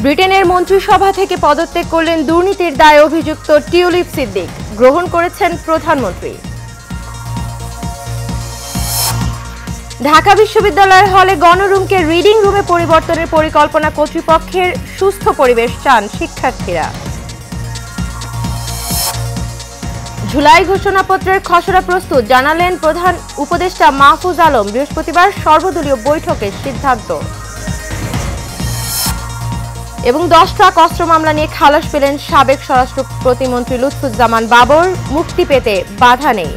ব্রিটেনের মন্ত্রিসভা থেকে পদত্যাগ করলেন দুর্নীতির দায়ে অভিযুক্ত টিউলিপ সিদ্দিক, গ্রহণ করেছেন প্রধানমন্ত্রী। ঢাকা বিশ্ববিদ্যালয়ের হলে গণরুমকে রিডিং রুমে পরিবর্তনের পরিকল্পনা কর্তৃপক্ষের, সুস্থ পরিবেশ চান শিক্ষার্থীরা। জুলাই ঘোষণাপত্রের খসড়া প্রস্তুত, জানালেন প্রধান উপদেষ্টা মাহফুজ আলম। বৃহস্পতিবার সর্বদলীয় বৈঠকের সিদ্ধান্ত। এবং 10 ট্রাক অস্ত্র মামলা নিয়ে খালাস পেলেন সাবেক স্বরাষ্ট্র প্রতিমন্ত্রী লুৎফুজ্জামান বাবর, মুক্তি পেতে বাধা নেই।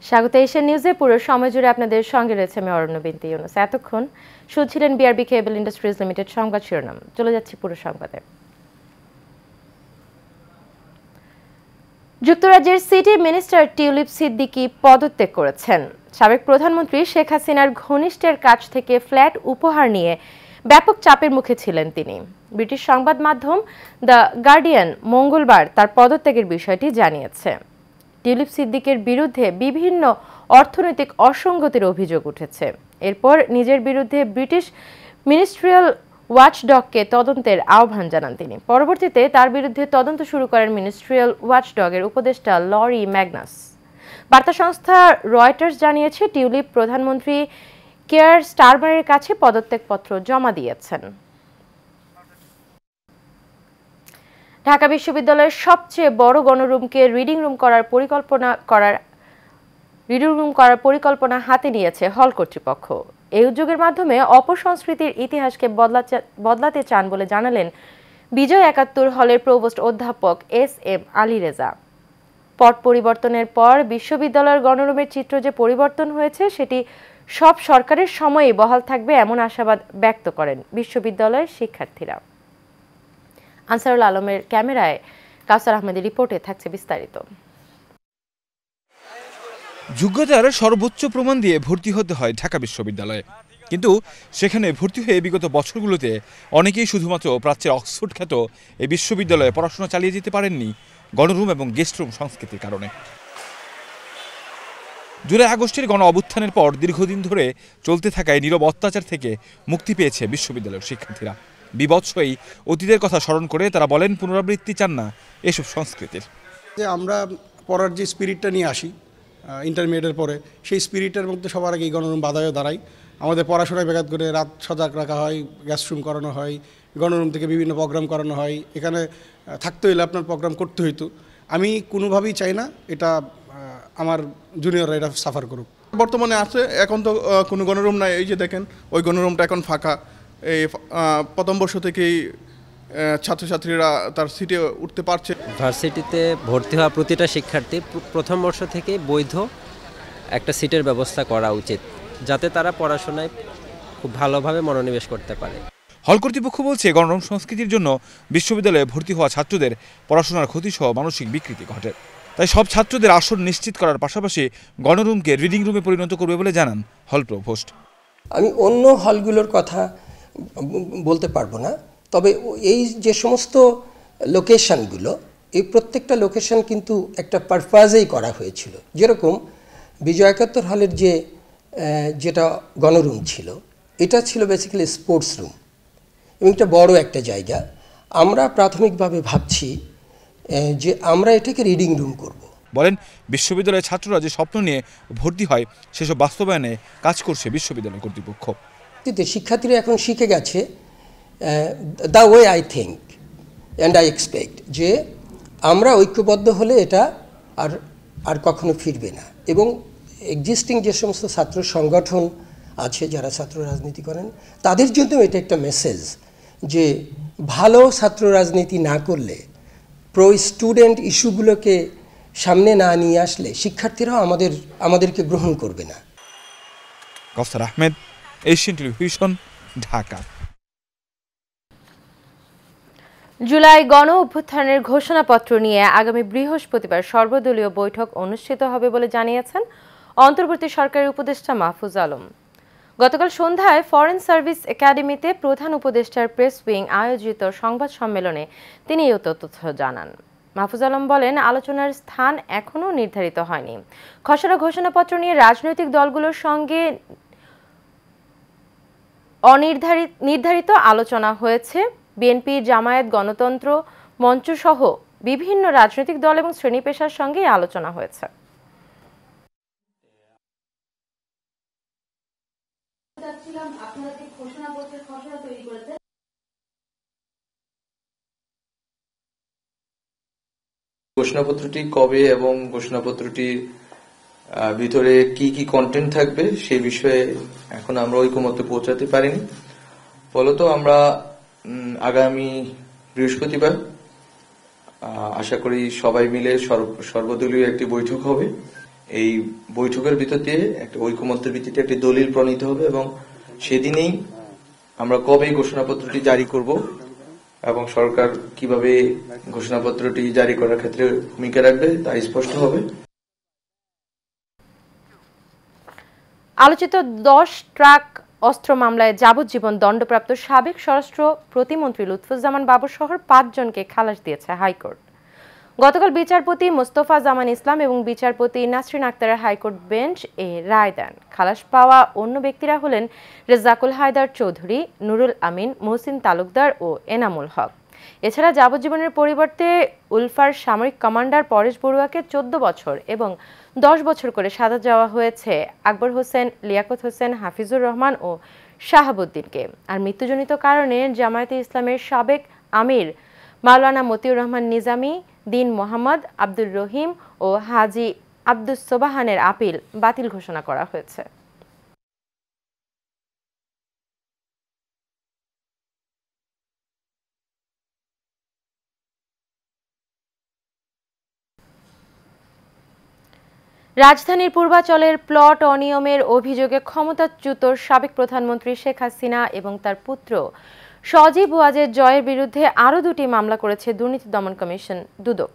স্বাগত এশিয়ান নিউজে। পুরো সময় জুড়ে আপনাদের সঙ্গে রয়েছে আমি অরণ্য বিনতি ইউনুস। এতক্ষণ শুনছিলেন বিআরবি কেবল ইন্ডাস্ট্রিজ লিমিটেড সংবাদ শিরোনাম। চলে যাচ্ছি পুরো সংবাদে। যুক্তরাজ্যের সিটি মিনিস্টার টিউলিপ সিদ্দিকি পদত্যাগ করেছেন। সাবেক প্রধানমন্ত্রী শেখ হাসিনার ঘনিষ্ঠের কাছ থেকে ফ্ল্যাট উপহার নিয়ে ব্যাপক চাপের মুখে ছিলেন তিনি। ব্রিটিশ সংবাদ মাধ্যম দ্য গার্ডিয়ান মঙ্গলবার তার পদত্যাগের বিষয়টি জানিয়েছে। টিউলিপ সিদ্দিকের বিরুদ্ধে বিভিন্ন অর্থনৈতিক অসঙ্গতির অভিযোগ উঠেছে। এরপর নিজের বিরুদ্ধে ব্রিটিশ মিনিস্ট্রিয়াল ওয়াচডগকে তদন্তের আহ্বান জানান তিনি। পরবর্তীতে তার বিরুদ্ধে তদন্ত শুরু করেন মিনিস্ট্রিয়াল ওয়াচডগের উপদেষ্টা লরি ম্যাগনাস। বার্তা সংস্থা রয়টার্স জানিয়েছে, টিউলিপ প্রধানমন্ত্রী কেয়ার স্টারমারের কাছে পদত্যাগপত্র জমা দিয়েছেন। ঢাকা বিশ্ববিদ্যালয়ের সবচেয়ে বড় গণরুমকে রিডিং রুম করার পরিকল্পনা হাতে নিয়েছে হল কর্তৃপক্ষ। এই উদ্যোগের মাধ্যমে অপসংস্কৃতির ইতিহাসকে বদলাতে চান বলে জানালেন বিজয় ৭১ হলের প্রভোস্ট অধ্যাপক এস.এম. আলী রেজা। পট পরিবর্তনের পর বিশ্ববিদ্যালয়ের গণরুমের চিত্র যে পরিবর্তন হয়েছে সেটি সব সরকারের সময়েই বহাল থাকবে, এমন আশাবাদ ব্যক্ত করেন বিশ্ববিদ্যালয়ের শিক্ষার্থীরা। আনসারুল আলমের ক্যামেরায় কাউসার আহমেদের রিপোর্টে থাকছে বিস্তারিত। যোগ্যতার সর্বোচ্চ প্রমাণ দিয়ে ভর্তি হতে হয় ঢাকা বিশ্ববিদ্যালয়ে, কিন্তু সেখানে ভর্তি হয়ে বিগত বছরগুলোতে অনেকেই শুধুমাত্র প্রাচ্যের অক্সফোর্ড খ্যাত এই বিশ্ববিদ্যালয়ে পড়াশোনা চালিয়ে যেতে পারেননি গণরুম এবং গেস্ট রুম সংস্কৃতির কারণে। জুলাই আগস্টের গণ অভ্যুত্থানের পর দীর্ঘদিন ধরে চলতে থাকা এই নীরব অত্যাচার থেকে মুক্তি পেয়েছে বিশ্ববিদ্যালয়ের শিক্ষার্থীরা। বিভৎস এই অতীতের কথা স্মরণ করে তারা বলেন, পুনরাবৃত্তি চান না এসব সংস্কৃতির। যে আমরা পড়ার যে স্পিরিটটা নিয়ে আসি ইন্টারমিডিয়েটের পরে, সেই স্পিরিটের মধ্যে সবার আগে এই গণরুম বাধায়ও দাঁড়ায়। আমাদের পড়াশোনায় ব্যাঘাত করে রাত সজাগ রাখা হয়, গ্যাস্টরুম করানো হয়, গণরুম থেকে বিভিন্ন প্রোগ্রাম করানো হয়। এখানে থাকতে হইলে আপনার প্রোগ্রাম করতে হইতো। আমি কোনোভাবেই চাই না এটা আমার জুনিয়ররা এটা সাফার করুক। বর্তমানে আছে, এখন তো কোনো গণরুম নাই। এই যে দেখেন, ওই গণরুমটা এখন ফাঁকা। এই প্রথম বর্ষ থেকেই ছাত্রছাত্রীরা তার সিটে উঠতে পারছে। ভার্সিটিতে ভর্তি হওয়া প্রতিটা শিক্ষার্থী প্রথম বর্ষ থেকে বৈধ একটা সিটের ব্যবস্থা করা উচিত, যাতে তারা পড়াশোনায় খুব ভালোভাবে মনোনিবেশ করতে পারে। হল কর্তৃপক্ষ বলছে, গণরুম সংস্কৃতির জন্য বিশ্ববিদ্যালয়ে ভর্তি হওয়া ছাত্রদের পড়াশোনার ক্ষতিসহ মানসিক বিকৃতি ঘটে। তাই সব ছাত্রদের আসন নিশ্চিত করার পাশাপাশি গণরুমকে রিডিং রুমে পরিণত করবে বলে জানান হল প্রভোস্ট। আমি অন্য হলগুলোর কথা বলতে পারবো না, তবে এই যে সমস্ত লোকেশনগুলো, এই প্রত্যেকটা লোকেশন কিন্তু একটা পারপাজেই করা হয়েছিল। যেরকম বিজয় ৭১ হলের যেটা গণরুম ছিল, এটা ছিল বেসিক্যালি স্পোর্টস রুম এবং এটা বড় একটা জায়গা। আমরা প্রাথমিকভাবে ভাবছি যে আমরা এটাকে রিডিং রুম করব। বলেন, বিশ্ববিদ্যালয়ের ছাত্ররা যে স্বপ্ন নিয়ে ভর্তি হয় সেসব বাস্তবায়নে কাজ করছে বিশ্ববিদ্যালয় কর্তৃপক্ষ। শিক্ষার্থীরা এখন শিখে গেছে the way I think and I expect যে আমরা ঐক্যবদ্ধ হলে এটা আর কখনো ফিরবে না। এবং এক্সিস্টিং যে সমস্ত ছাত্র সংগঠন আছে যারা ছাত্র রাজনীতি করেন, তাদের জন্য এটা একটা মেসেজ যে ভালো ছাত্র রাজনীতি না করলে, প্রো স্টুডেন্ট ইস্যুগুলোকে সামনে না নিয়ে আসলে শিক্ষার্থীরাও আমাদেরকে গ্রহণ করবে না। কাউসার আহমেদ, এশিয়ান টেলিভিশন, ঢাকা। জুলাই গণ অভ্যুত্থানের ঘোষণাপত্র নিয়ে আগামী বৃহস্পতিবার সর্বদলীয় বৈঠক অনুষ্ঠিত হবে বলে জানিয়েছেন অন্তর্বর্তী সরকারের উপদেষ্টা মাহফুজ আলম। গতকাল সন্ধ্যায় ফরেন সার্ভিস একাডেমিতে প্রধান উপদেষ্টার প্রেস উইং আয়োজিত সংবাদ সম্মেলনে তিনি এই তথ্য জানান। মাহফুজ আলম বলেন, আলোচনার স্থান এখনও নির্ধারিত হয়নি। খসড়া ঘোষণাপত্র নিয়ে রাজনৈতিক দলগুলোর সঙ্গে নির্ধারিত আলোচনা হয়েছে। বিএনপি, জামায়াত, গণতন্ত্র মঞ্চ সহ বিভিন্ন রাজনৈতিক দল এবং শ্রেণী পেশার সঙ্গে আলোচনা হয়েছে। ঘোষণাপত্রটি কবে এবং ঘোষণাপত্রটির ভিতরে কি কি কন্টেন্ট থাকবে সেই বিষয়ে এখন আমরা ঐকমত্যে পৌঁছাতে পারিনি। ফলত আমরা আগামী বৃহস্পতিবার আশা করি সবাই মিলে সর্বদলীয় একটি বৈঠক হবে। এই বৈঠকের ভিতর দিয়ে একটা ঐকমত্যের ভিত্তিতে একটি দলিল প্রণীত হবে এবং সেদিনেই আমরা কবে ঘোষণাপত্রটি জারি করব এবং সরকার কিভাবে ঘোষণাপত্রটি জারি করার ক্ষেত্রে ভূমিকা রাখবে তা স্পষ্ট হবে। আলোচিত 10 ট্রাক অস্ত্র মামলায় যাবজ্জীবন দণ্ডপ্রাপ্ত সাবেক স্বরাষ্ট্র প্রতিমন্ত্রী লুৎফুজ্জামান বাবর সহ 5 জনকে খালাস দিয়েছে হাইকোর্ট। গতকাল বিচারপতি মোস্তফা জামান ইসলাম এবং বিচারপতি নাসরিন আক্তারের হাইকোর্ট বেঞ্চ এ রায় দেন। খালাস পাওয়া অন্য ব্যক্তিরা হলেন রেজ্জাকুল হায়দার চৌধুরী, নুরুল আমিন, মহসিন তালুকদার ও এনামুল হক। এছাড়া যাবজ্জীবনের পরিবর্তে উলফার সামরিক কমান্ডার পরেশ বড়ুয়াকে 14 বছর এবং 10 বছর করে সাজা দেওয়া হয়েছে আকবর হোসেন, লিয়াকত হোসেন, হাফিজুর রহমান ও শাহাবুদ্দিনকে। আর মৃত্যুজনিত কারণে জামায়াতে ইসলামের সাবেক আমির মাওলানা মতিউর রহমান নিজামী, দিন মোহাম্মদ, আব্দুর রহিম ও হাজি আব্দুস সোবাহানের আপিল বাতিল ঘোষণা করা হয়েছে। রাজধানীর পূর্বাচলের প্লট অনিয়মের অভিযোগে ক্ষমতাচ্যুত সাবেক প্রধানমন্ত্রী শেখ হাসিনা এবং তার পুত্র সজীব ওয়াজেদ জয়ের বিরুদ্ধে আরও 2টি মামলা করেছে দুর্নীতি দমন কমিশন দুদক।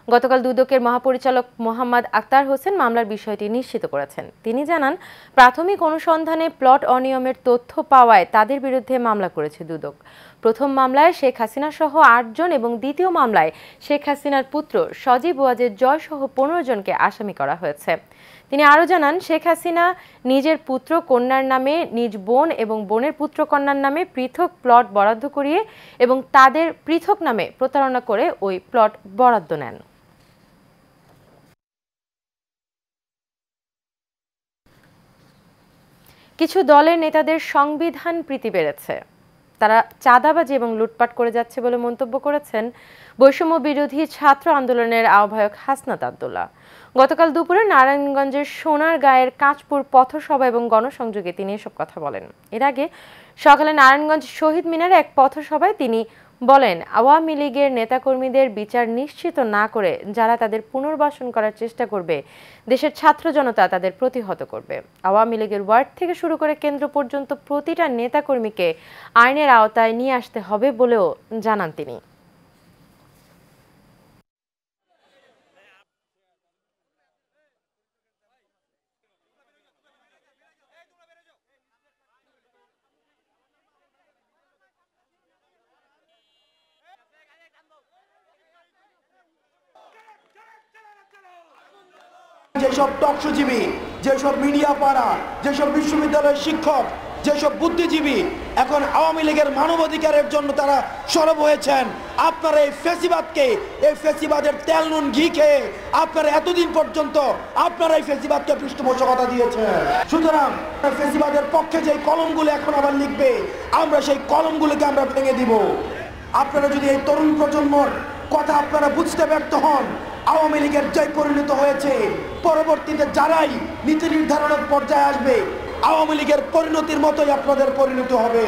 গতকাল দুদকের মহাপরিচালক মোহাম্মদ আক্তার হোসেন মামলার বিষয়টি নিশ্চিত করেছেন। তিনি জানান, প্রাথমিক অনুসন্ধানে প্লট অনিয়মের তথ্য পাওয়ায় তাদের বিরুদ্ধে মামলা করেছে দুদক। প্রথম মামলায় শেখ হাসিনা সহ 8 জন এবং দ্বিতীয় মামলায় শেখ হাসিনার পুত্র সজীব ওয়াজেদ জয় সহ 15 জনকে আসামি করা হয়েছে। তিনি আরও জানান, শেখ হাসিনা নিজের পুত্র কন্যার নামে, নিজ বোন এবং বোনের পুত্র কন্যার নামে পৃথক প্লট বরাদ্দ করিয়ে এবং তাদের পৃথক নামে প্রতারণা করে ওই প্লট বরাদ্দ নেন। কিছু দলের নেতাদের সংবিধান প্রীতি বেড়েছে, তারা চাঁদাবাজি এবং লুটপাট করে যাচ্ছে বলে মন্তব্য করেছেন বৈষম্য বিরোধী ছাত্র আন্দোলনের আহ্বায়ক হাসনাত আব্দুল্লাহ। গতকাল দুপুরে নারায়ণগঞ্জের সোনারগাঁয়ের কাঁচপুর পথসভা এবং গণসংযোগে তিনি এসব কথা বলেন। এর আগে সকালে নারায়ণগঞ্জ শহীদ মিনারে এক পথসভায় তিনি বলেন, আওয়ামী লীগের নেতাকর্মীদের বিচার নিশ্চিত না করে যারা তাদের পুনর্বাসন করার চেষ্টা করবে, দেশের ছাত্র জনতা তাদের প্রতিহত করবে। আওয়ামী লীগের ওয়ার্ড থেকে শুরু করে কেন্দ্র পর্যন্ত প্রতিটা নেতাকর্মীকে আইনের আওতায় নিয়ে আসতে হবে বলেও জানান তিনি। যেসব টকশোজীবী, যেসব মিডিয়া পাড়া, যেসব বিশ্ববিদ্যালয়ের শিক্ষক, যেসব বুদ্ধিজীবী এখন আওয়ামী লীগের মানবাধিকারের জন্য তারা সরব হয়েছেন, আপনারা এই ফেসিবাদকে, এই ফেসিবাদের তেল নুন ঘি খেয়ে আপনারা এতদিন পর্যন্ত আপনারা এই ফেসিবাদকে পৃষ্ঠপোষকতা দিয়েছেন। সুতরাং ফেসিবাদের পক্ষে যে কলমগুলো এখন আবার লিখবে, আমরা সেই কলমগুলোকে আমরা ভেঙে দিব। আপনারা যদি এই তরুণ প্রজন্মর কথা আপনারা বুঝতে ব্যর্থ হন, আওয়ামী লীগের যে পরিণত হয়েছে, পরবর্তীতে যারাই নীতি নির্ধারণের পর্যায়ে আসবে, আওয়ামী লীগের পরিণতির মতোই আপনাদের পরিণতি হবে।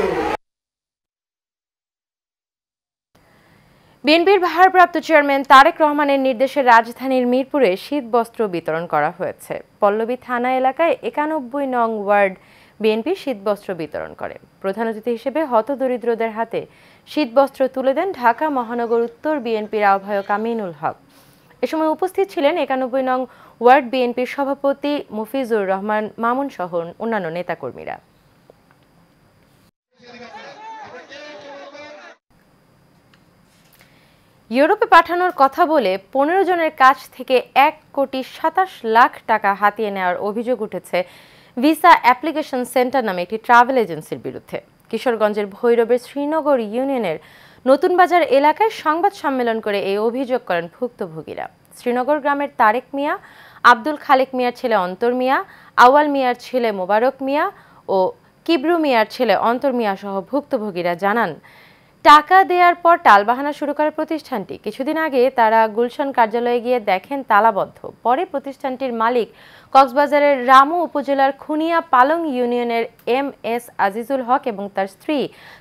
বিএনপির ভারপ্রাপ্ত চেয়ারম্যান তারেক রহমানের নির্দেশে রাজধানীর মিরপুরে শীত বস্ত্র বিতরণ করা হয়েছে। পল্লবী থানা এলাকায় 91 নং ওয়ার্ড বিএনপি শীতবস্ত্র বিতরণ করে। প্রধান অতিথি হিসেবে হতদরিদ্রদের হাতে শীতবস্ত্র তুলে দেন ঢাকা মহানগর উত্তর বিএনপির আহ্বায়ক আমিনুল হক। এ সময় উপস্থিত ছিলেন 91 নং ওয়ার্ড বিএনপির সভাপতি মুফিজুর রহমান মামুন সহ অন্যান্য নেতাকর্মীরা। ইউরোপে পাঠানোর কথা বলে 15 জনের কাছ থেকে 1,27,00,000 টাকা হাতিয়ে নেওয়ার অভিযোগ উঠেছে ভিসা অ্যাপ্লিকেশন সেন্টার নামে একটি ট্রাভেল এজেন্সির বিরুদ্ধে। কিশোরগঞ্জের ভৈরবের শ্রীনগর ইউনিয়নের নতুন বাজার এলাকায় সংবাদ সম্মেলন করে এই অভিযোগ করেন ভুক্তভোগীরা। শ্রীনগর গ্রামের তারেক মিয়া, আব্দুল খালেক মিয়ার ছেলে অন্তর মিয়া, আওয়াল মিয়ার ছেলে মোবারক মিয়া ও কিবরু মিয়ার ছেলে অন্তর মিয়া সহ ভুক্তভোগীরা জানান, টাকা দেওয়ার পর টালবাহানা শুরু করে প্রতিষ্ঠানটি। কিছুদিন আগে তারা গুলশান কার্যালয়ে গিয়ে দেখেন তালাবদ্ধ। পরে প্রতিষ্ঠানটির মালিক কক্সবাজারের রামু উপজেলার খুনিয়া পালং ইউনিয়নের MS আজিজুল হক এবং তার স্ত্রী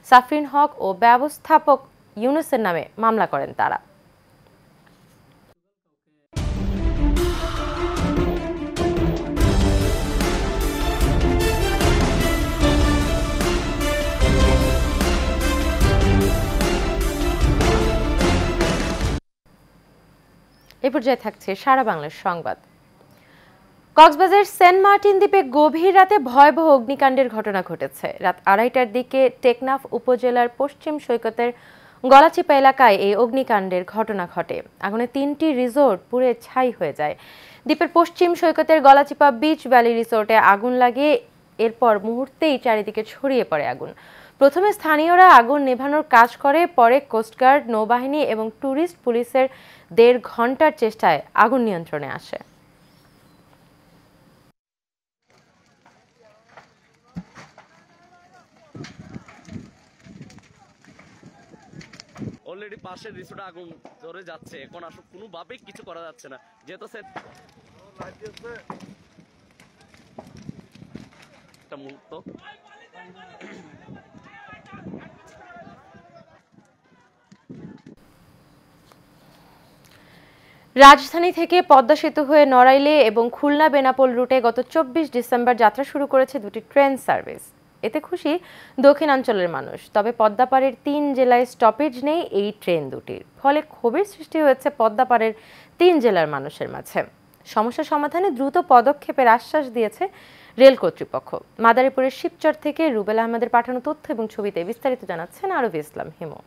সাফরিন হক ও ব্যবস্থাপক ইউনুসের নামে মামলা করেন তারা। এ পর্যায়ে থাকছে সারা বাংলার সংবাদ। কক্সবাজার সেন্ট মার্টিন দ্বীপে গভীর রাতে ভয়াবহ অগ্নিকাণ্ডের ঘটনা ঘটেছে। রাত 2:30টার দিকে টেকনাফ উপজেলার পশ্চিম সৈকতের গলাচিপা এলাকায় এই অগ্নিকাণ্ডের ঘটনা ঘটে। আগুনে 3টি রিসোর্ট পুড়ে ছাই হয়ে যায়। দ্বীপের পশ্চিম সৈকতের গলাচিপা বিচ ভ্যালি রিসোর্টে আগুন লাগে, এরপর মুহূর্তেই চারিদিকে ছড়িয়ে পড়ে আগুন। প্রথমে স্থানীয়রা আগুন নেভানোর কাজ করে, পরে কোস্টগার্ড, নৌবাহিনী এবং ট্যুরিস্ট পুলিশের 1.5 ঘন্টার চেষ্টায় আগুন নিয়ন্ত্রণে আসে। অলরেডি পাশের রিসোর্টে আগুন ধরে যাচ্ছে, এখন আসলে কোনোভাবেই কিছু করা যাচ্ছে না, যেহেতু একটা মুহূর্ত রাজধানী থেকে পদ্মা সেতু হয়ে নড়াইলে এবং খুলনা বেনাপোল রুটে গত 24 ডিসেম্বর যাত্রা শুরু করেছে দুটি ট্রেন সার্ভিস। এতে খুশি দক্ষিণাঞ্চলের মানুষ। তবে পদ্মাপাড়ের 3 জেলায় স্টপেজ নেই এই ট্রেন দুটির, ফলে ক্ষোভের সৃষ্টি হয়েছে পদ্মাপাড়ের 3 জেলার মানুষের মাঝে। সমস্যা সমাধানে দ্রুত পদক্ষেপের আশ্বাস দিয়েছে রেল কর্তৃপক্ষ। মাদারীপুরের শিবচর থেকে রুবেল আহমেদের পাঠানো তথ্য এবং ছবিতে বিস্তারিত জানাচ্ছেন আরবি ইসলাম হিমু।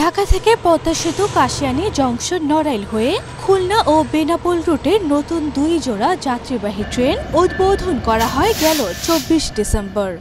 ঢাকা থেকে পদ্মা সেতু কাশিয়ানী জংশন নড়াইল হয়ে খুলনা ও বেনাপোল রুটে নতুন 2 জোড়া যাত্রীবাহী ট্রেন উদ্বোধন করা হয় গেল 24 ডিসেম্বর।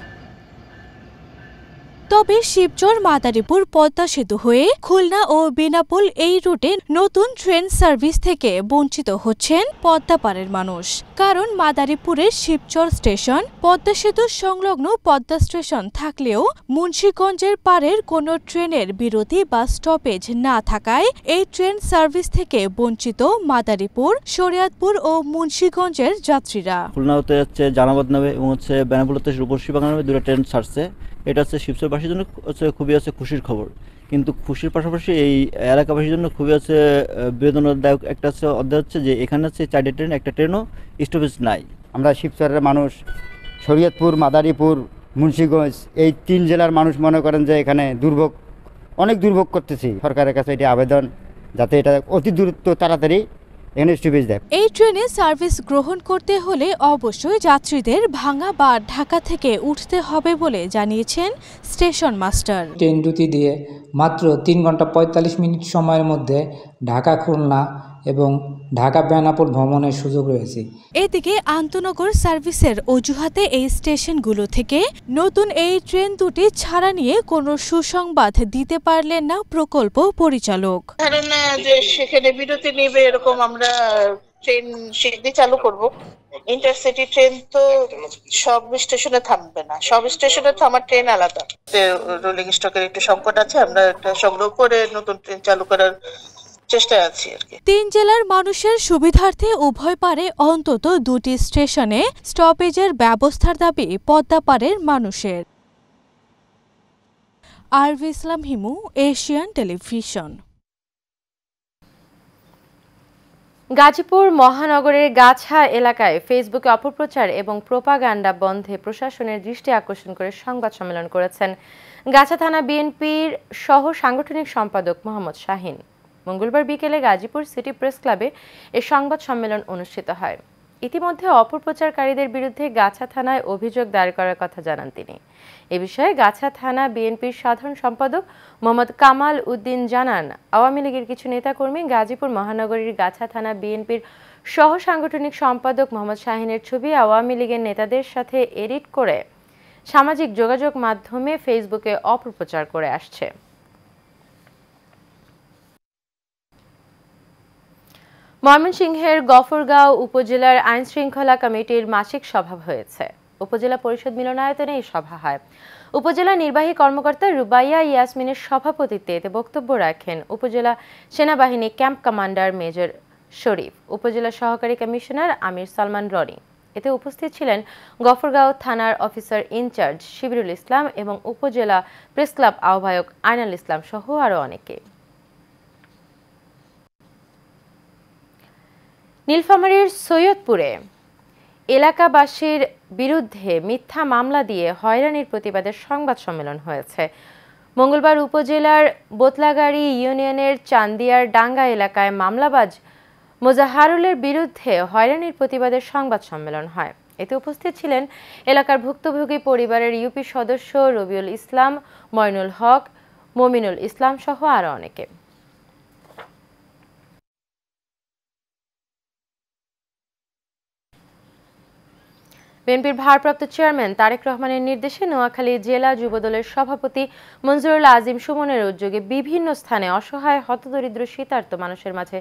তবে শিবচর মাদারীপুর পদ্মা সেতু হয়ে খুলনা ও বেনাপোল এই রুটে নতুন ট্রেন সার্ভিস থেকে বঞ্চিত হচ্ছেন পদ্মাপাড়ের মানুষ। কারণ মাদারীপুরের শিবচর স্টেশন পদ্মা সেতু সংলগ্ন পদ্মা স্টেশন থাকলেও মুন্সিগঞ্জের পাড়ের কোনো ট্রেনের বিরতি বা স্টপেজ না থাকায় এই ট্রেন সার্ভিস থেকে বঞ্চিত মাদারীপুর, শরিয়াতপুর ও মুন্সিগঞ্জের যাত্রীরা। খুলনা হতে যাচ্ছে জানাবাদ নামে এবং হচ্ছে বেনাপোল হতে রূপসীবাগান নামে 2টা ট্রেন ছাড়ছে। এটা হচ্ছে শিবচরবাসীর জন্য খুবই খুশির খবর, কিন্তু খুশির পাশাপাশি এই এলাকাবাসীর জন্য খুবই বেদনাদায়ক একটা অধ্যায় হচ্ছে যে এখানে হচ্ছে 4টে ট্রেন, একটা ট্রেনও স্টপেজ নাই। আমরা শিবচরের মানুষ, শরীয়তপুর, মাদারীপুর, মুন্সিগঞ্জ এই 3 জেলার মানুষ মনে করেন যে এখানে অনেক দুর্ভোগ করতেছি। সরকারের কাছে এটি আবেদন যাতে এটা অতি দ্রুত তাড়াতাড়ি এই ট্রেনে সার্ভিস গ্রহণ করতে হলে অবশ্যই যাত্রীদের ভাঙা বা ঢাকা থেকে উঠতে হবে বলে জানিয়েছেন স্টেশন মাস্টার। ট্রেন দুটি দিয়ে মাত্র 3 ঘন্টা 45 মিনিট সময়ের মধ্যে ঢাকা খুলনা এবং ঢাকা বেনাপোল ভ্রমণের সুযোগ রয়েছে। এদিকে আন্তনগর সার্ভিসের অজুহাতে এই স্টেশনগুলো থেকে নতুন এই ট্রেন দুটি ছাড়া নিয়ে কোনো সুসংবাদ দিতে পারলেন না প্রকল্প পরিচালক। ধারণা যে সেখানে বিরতি নেবে এরকম, আমরা ট্রেন শীঘ্রই চালু করব। ইন্টারসিটি ট্রেন তো সব স্টেশনে থামবে না, সব স্টেশনে থামার ট্রেন আলাদা। রোলিং স্টকের একটু সংকট আছে, আমরা একটা সংগ্রহ করে নতুন ট্রেন চালু করার চেষ্টায় আছি আর কি। 3 জেলার মানুষের সুবিধার্থে উভয় পারে অন্তত 2টি স্টেশনে স্টপেজের ব্যবস্থার দাবি পদ্মাপাড়ের মানুষের। আরবি ইসলাম হিমু, এশিয়ান টেলিভিশন। গাজীপুর মহানগরের গাছা এলাকায় ফেসবুকে অপপ্রচার এবং প্রোপাগান্ডা বন্ধে প্রশাসনের দৃষ্টি আকর্ষণ করে সংবাদ সম্মেলন করেছেন গাছা থানা বিএনপির সহ সাংগঠনিক সম্পাদক মোহাম্মদ শাহিন। মঙ্গলবার বিকেলে গাজীপুর সিটি প্রেস ক্লাবে এ সংবাদ সম্মেলন অনুষ্ঠিত হয়। ইতিমধ্যে অপপ্রচারকারীদের বিরুদ্ধে গাছা থানায় অভিযোগ দায়ের করার কথা জানান তিনি। এ বিষয়ে গাছা থানা বিএনপির সাধারণ সম্পাদক মোহাম্মদ কামাল উদ্দিন জানান, আওয়ামী লীগের কিছু নেতাকর্মী গাজীপুর মহানগরীর গাছা থানা বিএনপির সহ সাংগঠনিক সম্পাদক মোহাম্মদ শাহিনের ছবি আওয়ামী লীগের নেতাদের সাথে এডিট করে সামাজিক যোগাযোগ মাধ্যমে ফেসবুকে অপপ্রচার করে আসছে। ময়মনসিংহের গফরগাঁও উপজেলার আইন শৃঙ্খলা কমিটির মাসিক সভা হয়েছে। উপজেলা পরিষদ মিলনায়তনে এই সভা হয়। উপজেলা নির্বাহী কর্মকর্তা রুবাইয়া ইয়াসমিনের সভাপতিত্বে এতে বক্তব্য রাখেন উপজেলা সেনাবাহিনী ক্যাম্প কমান্ডার মেজর শরীফ, উপজেলা সহকারী কমিশনার আমির সালমান রনি। এতে উপস্থিত ছিলেন গফরগাঁও থানার অফিসার ইনচার্জ শিবিরুল ইসলাম এবং উপজেলা প্রেস ক্লাব আহ্বায়ক আইনাল ইসলাম সহ আরও অনেকে। নীলফামারীর সৈয়দপুরে এলাকাবাসীর বিরুদ্ধে মিথ্যা মামলা দিয়ে হয়রানির প্রতিবাদে সংবাদ সম্মেলন হয়েছে। মঙ্গলবার উপজেলার বোতলাগাড়ি ইউনিয়নের চান্দিয়ার ডাঙ্গা এলাকায় মামলাবাজ মোজাহারুলের বিরুদ্ধে হয়রানির প্রতিবাদের সংবাদ সম্মেলন হয়। এতে উপস্থিত ছিলেন এলাকার ভুক্তভোগী পরিবারের ইউপি সদস্য রবিউল ইসলাম, ময়নুল হক, মমিনুল ইসলাম সহ আরও অনেকে। বিএনপির ভারপ্রাপ্ত চেয়ারম্যান তারেক রহমানের নির্দেশে নোয়াখালী জেলা যুবদলের সভাপতি মনজুরুল আজিম সুমনের উদ্যোগে বিভিন্ন স্থানে অসহায় হতদরিদ্র শীতার্ত মানুষের মাঝে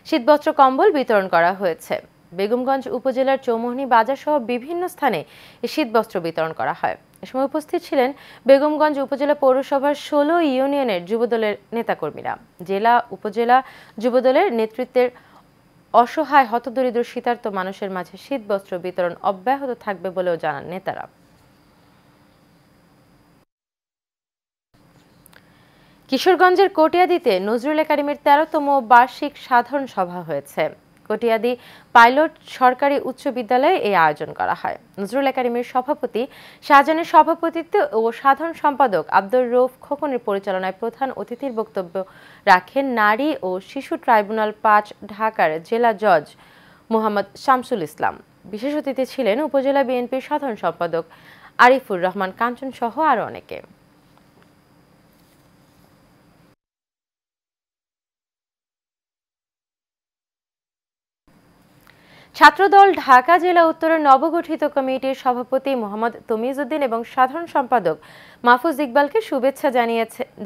শীতবস্ত্র কম্বল বিতরণ করা হয়েছে। বেগমগঞ্জ উপজেলার চৌমুহনী বাজার সহ বিভিন্ন স্থানে এই শীতবস্ত্র বিতরণ করা হয়। এ সময় উপস্থিত ছিলেন বেগমগঞ্জ উপজেলা পৌরসভার 16 ইউনিয়নের যুবদলের নেতাকর্মীরা। জেলা উপজেলা যুবদলের নেতৃত্বের অসহায় হতদরিদ্র শীতার্ত মানুষের মাঝে শীতবস্ত্র বিতরণ অব্যাহত থাকবে বলেও জানান নেতারা। কিশোরগঞ্জের কটিয়াদীতে নজরুল একাডেমির 13তম বার্ষিক সাধারণ সভা হয়েছে। কটিয়াদী পাইলট সরকারি উচ্চ বিদ্যালয়ে এই আয়োজন করা হয়। নজরুল একাডেমির সভাপতি শাহজাহানের সভাপতিত্বে ও সাধারণ সম্পাদক আব্দুর রউফ খোকনের পরিচালনায় প্রধান অতিথির বক্তব্য রাখেন নারী ও শিশু ট্রাইব্যুনাল 5 ঢাকার জেলা জজ মোহাম্মদ শামসুল ইসলাম। বিশেষ অতিথি ছিলেন উপজেলা বিএনপির সাধারণ সম্পাদক আরিফুর রহমান কাঞ্চন সহ আরও অনেকে। ছাত্রদল ঢাকা জেলা উত্তরের নবগঠিত কমিটির সভাপতি মোহাম্মদ তমিজউদ্দিন এবং সাধারণ সম্পাদক মাহফুজ ইকবালকে শুভেচ্ছা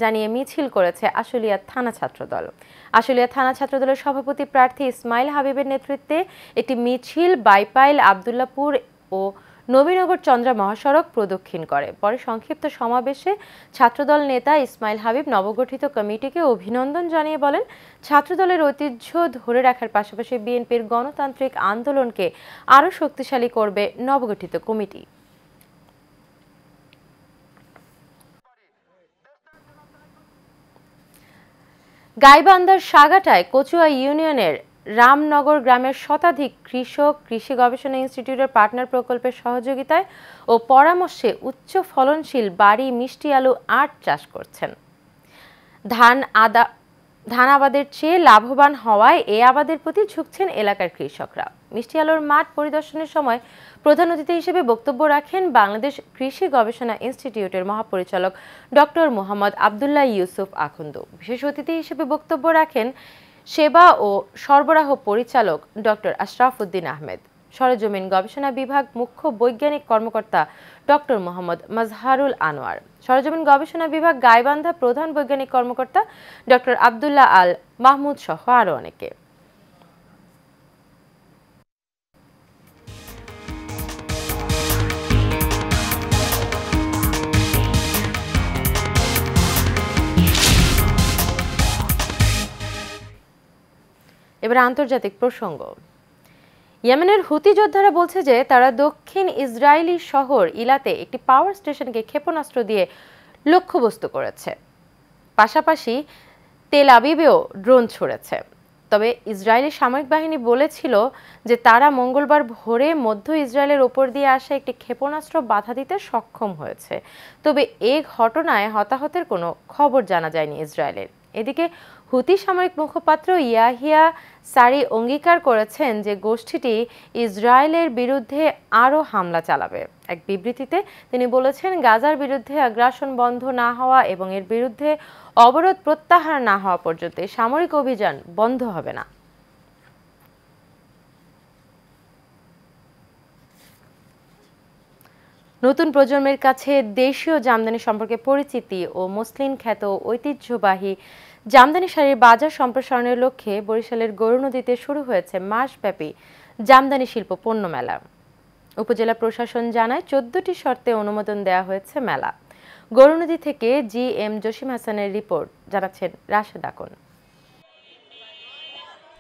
জানিয়ে মিছিল করেছে আশুলিয়া থানা ছাত্রদল। আশুলিয়া থানা ছাত্রদলের সভাপতি প্রার্থী ইসমাইল হাবিবের নেতৃত্বে একটি মিছিল বাইপাইল আবদুল্লাপুর ও নবীনগর চন্দ্রা মহাসড়ক প্রদক্ষিণ করে। পরে সংক্ষিপ্ত সমাবেশে ছাত্রদল নেতা ইসমাইল হাবিব নবগঠিত কমিটিকে অভিনন্দন জানিয়ে বলেন, ছাত্রদলের ঐতিহ্য ধরে রাখার পাশাপাশি বিএনপির গণতান্ত্রিক আন্দোলনকে আরও শক্তিশালী করবে নবগঠিত কমিটি। গাইবান্ধার সাগাটায় কচুয়া ইউনিয়নের রামনগর গ্রামের শতাধিক কৃষক কৃষি গবেষণা ইনস্টিটিউটের পার্টনার প্রকল্পের সহযোগিতায় ও পরামর্শে উচ্চ ফলনশীল বাড়ি মিষ্টি আলু আট চাষ করছেন। ধান আবাদের চেয়ে লাভবান হওয়ায় এ আবাদের প্রতি ঝুঁকছেন এলাকার কৃষকরা। মিষ্টি আলুর মাঠ পরিদর্শনের সময় প্রধান অতিথি হিসেবে বক্তব্য রাখেন বাংলাদেশ কৃষি গবেষণা ইনস্টিটিউটের মহাপরিচালক ডক্টর মোহাম্মদ আবদুল্লাহ ইউসুফ আখন্দ। বিশেষ অতিথি হিসেবে বক্তব্য রাখেন সেবা ও সরবরাহ পরিচালক ডক্টর আশরাফ উদ্দিন আহমেদ। সরেজমিন গবেষণা বিভাগ মুখ্য বৈজ্ঞানিক কর্মকর্তা ডক্টর মোহাম্মদ মাজহারুল আনোয়ার, সরেজমিন গবেষণা বিভাগ গাইবান্ধা প্রধান বৈজ্ঞানিক কর্মকর্তা ডক্টর আবদুল্লাহ আল মাহমুদ সহ আরও অনেকে। এবার আন্তর্জাতিক প্রসঙ্গ। ইয়েমেনের হুতি যোদ্ধারা বলছে যে তারা দক্ষিণ ইসরায়েলি শহর ইলাতে একটি পাওয়ার স্টেশনকে ক্ষেপণাস্ত্র দিয়ে লক্ষ্যবস্তু করেছে। পাশাপাশি তেল আবিবেও ড্রোন ছুড়েছে। তবে ইসরায়েলি সামরিক বাহিনী বলেছিল যে তারা মঙ্গলবার ভোরে মধ্য ইসরায়েলের ওপর দিয়ে আসা একটি ক্ষেপণাস্ত্র বাধা দিতে সক্ষম হয়েছে। তবে এই ঘটনায় হতাহতের কোনো খবর জানা যায়নি ইসরায়েলের। এদিকে হুতি সামরিক মুখপাত্র ইয়াহিয়া সারি অঙ্গীকার করেছেন যে গোষ্ঠীটি ইসরায়েলের বিরুদ্ধে আরও হামলা চালাবে। এক বিবৃতিতে তিনি বলেছেন, গাজার বিরুদ্ধে আগ্রাসন বন্ধ না হওয়া এবং এর বিরুদ্ধে অবরোধ প্রত্যাহার না হওয়া পর্যন্ত সামরিক অভিযান বন্ধ হবে না। নতুন প্রজন্মের কাছে দেশীয় জামদানি সম্পর্কে পরিচিতি ও মসলিন খ্যাত ঐতিহ্যবাহী জামদানি শাড়ির বাজার সম্প্রসারণের লক্ষ্যে বরিশালের গৌরনদীতে শুরু হয়েছে মাসব্যাপী জামদানি শিল্প পণ্য মেলা। উপজেলা প্রশাসন জানায় 14টি শর্তে অনুমোদন দেওয়া হয়েছে মেলা। গৌরনদী থেকে GM জসিম হাসানের রিপোর্ট, জানাচ্ছেন রাশেদ আকন।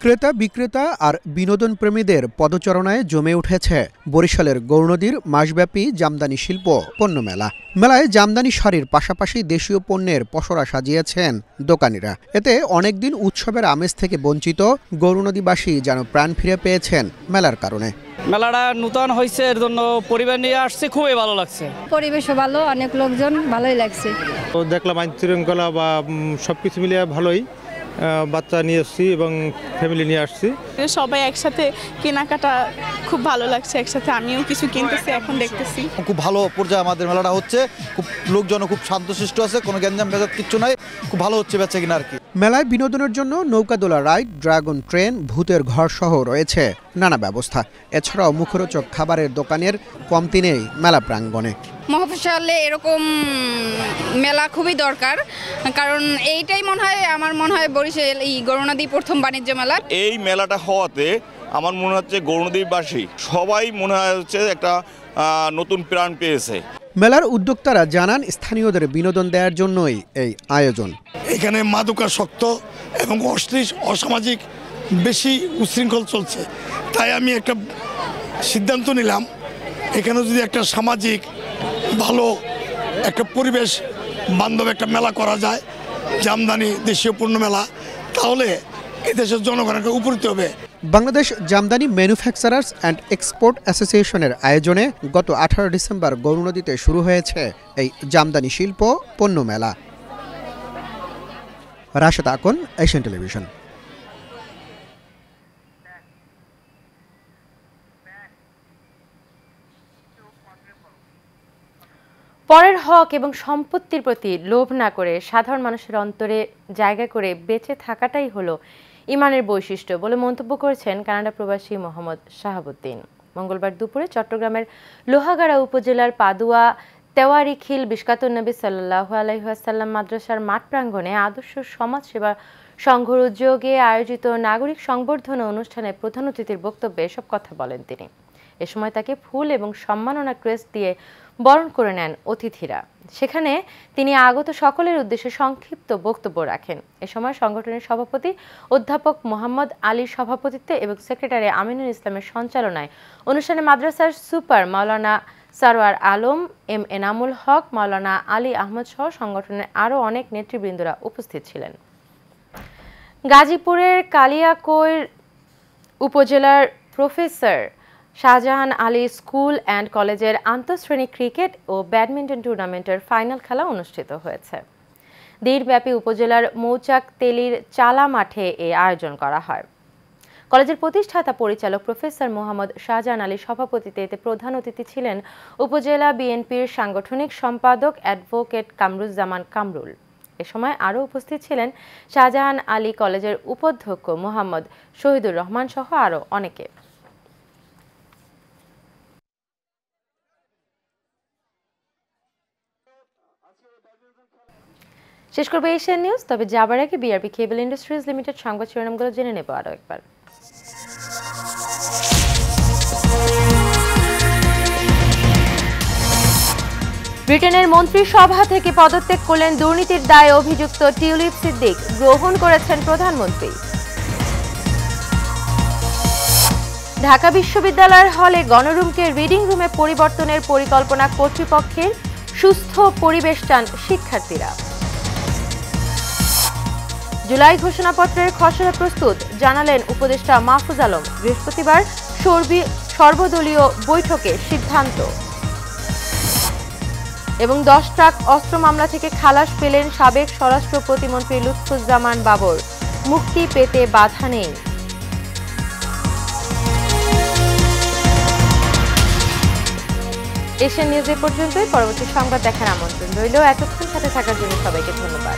ক্রেতা বিক্রেতা আর বিনোদন প্রেমীদের পদচারণায় জমে উঠেছে বরিশালের গৌরনদীর মাসব্যাপী জামদানি শিল্প পণ্য মেলা। মেলায় জামদানি শাড়ির পাশাপাশি দেশীয় পণ্যের পসরা সাজিয়েছেন দোকানিরা। এতে অনেকদিন উৎসবের আমেজ থেকে বঞ্চিত গৌরনদীবাসী যেন প্রাণ ফিরে পেয়েছেন মেলার কারণে। মেলাটা নূতন হয়েছে, এর জন্য পরিবার নিয়ে আসছে, খুবই ভালো লাগছে। পরিবেশও ভালো, অনেক লোকজন, ভালোই লাগছে। দেখলাম আইন শৃঙ্খলা বা সবকিছু মিলিয়ে ভালোই। বাচ্চা নিয়ে আসছি এবং ফ্যামিলি নিয়ে আসছি। সবাই একসাথে কেনাকাটা খুব ভালো লাগছে, একসাথে আমিও কিছু কিনতেছি, এখন দেখতেছি। খুব ভালো পর্যায়ে আমাদের মেলাটা হচ্ছে, খুব লোকজন খুব শান্তশিষ্ট আছে, কোনো গ্যাঞ্জাম ভেজাল কিচ্ছু নাই, খুব ভালো হচ্ছে বেচা কিনা আর কি। মেলায় বিনোদনের জন্য নৌকাদোলা রাইড, ড্রাগন ট্রেন, ভূতের ঘর সহ রয়েছে নানা ব্যবস্থা। এছাড়াও মুখরোচক খাবারের দোকানের কমতি নেই মেলা প্রাঙ্গণে। মফস্বলে এরকম মেলা খুবই দরকার, কারণ এইটাই আমার মনে হয় বরিশাল এই গৌরনদী প্রথম বাণিজ্য মেলা। এই মেলাটা হওয়াতে আমার মনে হচ্ছে গৌরনদীবাসী সবাই মনে হচ্ছে একটা নতুন প্রাণ পেয়েছে। মেলার উদ্যোক্তারা জানান, স্থানীয়দের বিনোদন দেওয়ার জন্যই এই আয়োজন। এখানে মাদকাসক্ত এবং অশ্লীল অসামাজিক বেশি উচ্ছৃঙ্খল চলছে, তাই আমি একটা সিদ্ধান্ত নিলাম, এখানে যদি একটা সামাজিক ভালো একটা পরিবেশ বান্ধব একটা মেলা করা যায়, জামদানি দেশীয় পণ্য মেলা, তাহলে এদেশের জনগণকে উপকৃত হবে। Bangladesh Jamdani manufacturers and export অ্যাসোসিয়েশনের আয়োজনে গত 18 ডিসেম্বর গৌরনদীতে শুরু হয়েছে এই জামদানি শিল্প পণ্য মেলা। Rashed Akon, Asian television. পরের হক এবং সম্পত্তির প্রতি লোভ না করে সাধারণ মানুষের অন্তরে জায়গা করে বেঁচে থাকাটাই হলো ইমানের বৈশিষ্ট্য বলে মন্তব্য করেছেন কানাডা প্রবাসী মোহাম্মদ শাহাবুদ্দিন। মঙ্গলবার দুপুরে চট্টগ্রামের লোহাগাড়া উপজেলার পাদুয়া তেওয়ারিখিল বিশকাতুন্নবী সাল্লাল্লাহু আলাইহি ওয়াসাল্লাম মাদ্রাসার মাঠ প্রাঙ্গণে আদর্শ সমাজসেবা সংঘর উদ্যোগে আয়োজিত নাগরিক সংবর্ধনা অনুষ্ঠানে প্রধান অতিথির বক্তব্যে এসব কথা বলেন তিনি। এ সময় তাকে ফুল এবং সম্মাননা ক্রেস্ট দিয়ে বরণ করে নেন অতিথিরা। সেখানে তিনি আগত সকলের উদ্দেশ্যে সংক্ষিপ্ত বক্তব্য রাখেন। এ সময় সংগঠনের সভাপতি অধ্যাপক মোহাম্মদ আলীর সভাপতিত্বে এবং সেক্রেটারি আমিনুল ইসলামের সঞ্চালনায় অনুষ্ঠানে মাদ্রাসার সুপার মাওলানা সারওয়ার আলম, এম এনামুল হক, মাওলানা আলী আহমদ সহ সংগঠনের আরও অনেক নেতৃবৃন্দরা উপস্থিত ছিলেন। গাজীপুরের কালিয়াকৈর উপজেলার professor Shahjahan Ali school and কলেজের আন্তঃশ্রেণী ক্রিকেট ও ব্যাডমিন্টন টুর্নামেন্টের ফাইনাল খেলা অনুষ্ঠিত হয়েছে। দিনব্যাপী উপজেলার মৌচাক তেলির চালা মাঠে এই আয়োজন করা হয়। কলেজের প্রতিষ্ঠাতা পরিচালক প্রফেসর মোহাম্মদ শাহজাহান আলীর সভাপতিত্বে এতে প্রধান অতিথি ছিলেন উপজেলা বিএনপির সাংগঠনিক সম্পাদক অ্যাডভোকেট কামরুজ্জামান কামরুল। এ সময় আরও উপস্থিত ছিলেন শাহজাহান আলী কলেজের উপাধ্যক্ষ মোহাম্মদ শহীদুর রহমান সহ আরও অনেকে। শেষ করবো এশিয়ান নিউজ, তবে যাবার আগে বিআরবি কেবল ইন্ডাস্ট্রিজ লিমিটেড সংবাদ শিরোনামগুলো জেনে নেব আরও একবার। ব্রিটেনের মন্ত্রিসভা থেকে পদত্যাগ করলেন দুর্নীতির দায়ে অভিযুক্ত টিউলিপ সিদ্দিক, গ্রহণ করেছেন প্রধানমন্ত্রী। ঢাকা বিশ্ববিদ্যালয়ের হলে গণরুমকে রিডিং রুমে পরিবর্তনের পরিকল্পনা কর্তৃপক্ষের, সুস্থ পরিবেশ চান শিক্ষার্থীরা। জুলাই ঘোষণাপত্রের খসড়া প্রস্তুত, জানালেন উপদেষ্টা মাহফুজ আলম। বৃহস্পতিবার সর্বদলীয় বৈঠকে সিদ্ধান্ত। এবং 10 ট্রাক অস্ত্র মামলা থেকে খালাস পেলেন সাবেক স্বরাষ্ট্র প্রতিমন্ত্রী লুৎফুজ্জামান বাবর। মুক্তি পেতে বাধা নেই। এশিয়ান নিউজ এ পর্যন্তই। পরবর্তী সংবাদ দেখার আমন্ত্রণ রইল। এতক্ষণ সাথে থাকার জন্য সবাইকে ধন্যবাদ।